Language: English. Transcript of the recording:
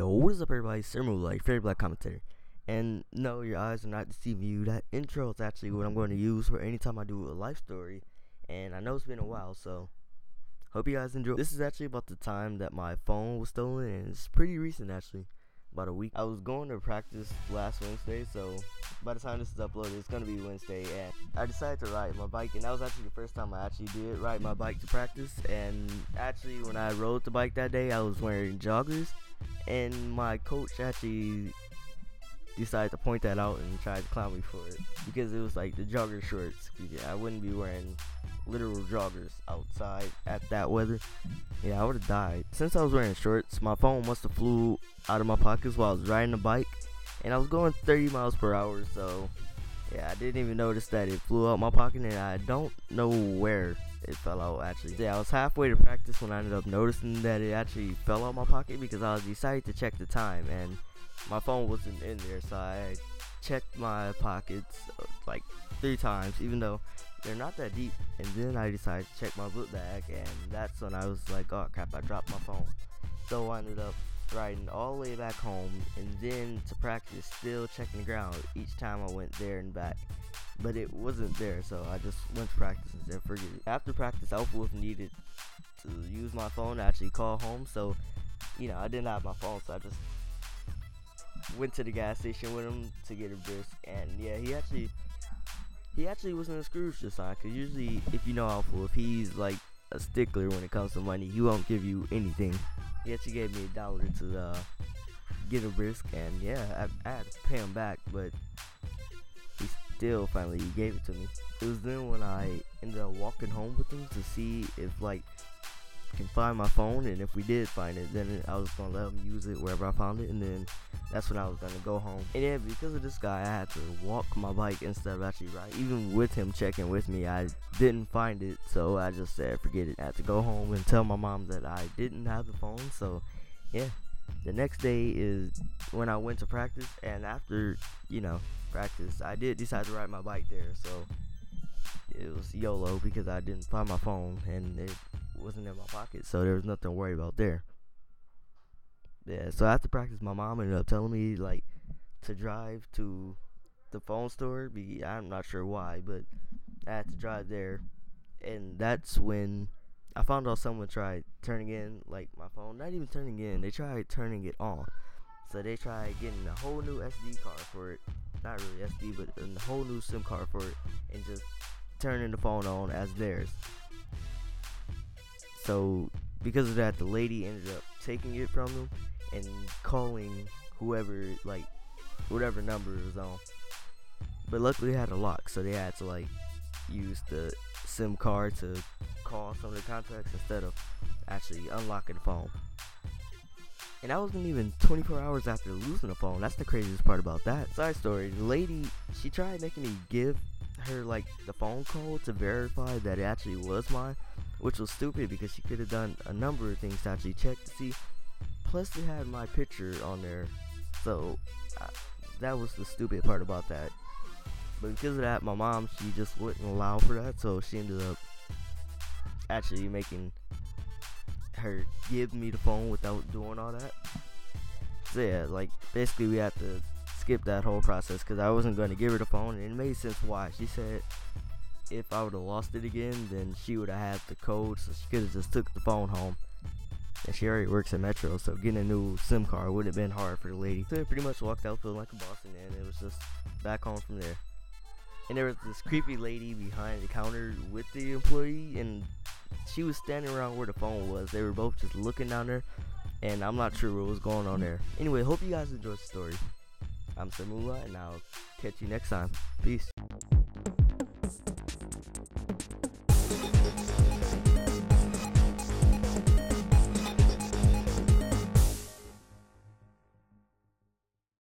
Yo, what is up everybody, Sir Mulah, your favorite black commentator. And no, your eyes are not deceiving you. That intro is actually what I'm going to use for anytime I do a life story. And I know it's been a while, so hope you guys enjoy. This is actually about the time that my phone was stolen, and it's pretty recent actually, about a week. I was going to practice last Wednesday, so by the time this is uploaded, it's going to be Wednesday, and I decided to ride my bike, and that was actually the first time I actually did ride my bike to practice. And actually when I rode the bike that day, I was wearing joggers, and my coach actually decided to point that out and tried to clown me for it, because it was like the jogger shorts. I wouldn't be wearing literal joggers outside at that weather. Yeah, I would have died. Since I was wearing shorts, my phone must have flew out of my pockets while I was riding the bike, and I was going 30 miles per hour, so yeah, I didn't even notice that it flew out my pocket, and I don't know where it fell out actually. Yeah, I was halfway to practice when I ended up noticing that it actually fell out my pocket, because I was decided to check the time and my phone wasn't in there, so I checked my pockets like 3 times, even though they're not that deep. And then I decided to check my book bag, and that's when I was like, oh crap, I dropped my phone. So I ended up riding all the way back home, and then to practice, still checking the ground each time I went there and back, but it wasn't there, so I just went to practice and said forget it. After practice, AlfaWolf needed to use my phone to actually call home, so I didn't have my phone, so I just went to the gas station with him to get a brisk. And yeah, he actually wasn't a Scrooge this time, because usually if you know AlfaWolf, he's like a stickler when it comes to money. He won't give you anything. He actually gave me $1 to get a brisk, and yeah, I had to pay him back, but he still finally gave it to me. It was then when I ended up walking home with him to see if I can find my phone, and if we did find it, then I was gonna let him use it wherever I found it, and then that's when I was gonna go home. And yeah, because of this guy, I had to walk my bike instead of actually ride. Even with him checking with me, I didn't find it, so I just said forget it. I had to go home and tell my mom that I didn't have the phone. So yeah, the next day is when I went to practice, and after practice, I did decide to ride my bike there. So it was YOLO, because I didn't find my phone and it wasn't in my pocket, so there was nothing to worry about there. Yeah, so after practice, my mom ended up telling me to drive to the phone store. I'm not sure why, but I had to drive there, and that's when I found out someone tried turning in my phone. Not even turning in, they tried turning it on. So they tried getting a whole new SD card for it, not really SD, but a whole new SIM card for it, and just turning the phone on as theirs. So because of that, the lady ended up taking it from them and calling whoever, whatever number it was on. But luckily it had a lock, so they had to use the SIM card to call some of the contacts instead of actually unlocking the phone. And that wasn't even 24 hours after losing the phone. That's the craziest part about that. Side story, the lady, she tried making me give her the phone code to verify that it actually was mine, which was stupid, because she could have done a number of things to actually check to see. Plus it had my picture on there, so that was the stupid part about that. But because of that, my mom, she just wouldn't allow for that, so she ended up actually making her give me the phone without doing all that. So yeah, basically we had to skip that whole process, because I wasn't going to give her the phone, and it made sense why. She said if I would have lost it again, then she would have had the code, so she could have just took the phone home. And she already works at Metro, so getting a new SIM card would have been hard for the lady. So I pretty much walked out feeling like a boss, and then it was just back home from there. And there was this creepy lady behind the counter with the employee, and she was standing around where the phone was. They were both just looking down there, and I'm not sure what was going on there. Anyway, hope you guys enjoyed the story. I'm Sir Mulah, and I'll catch you next time. Peace.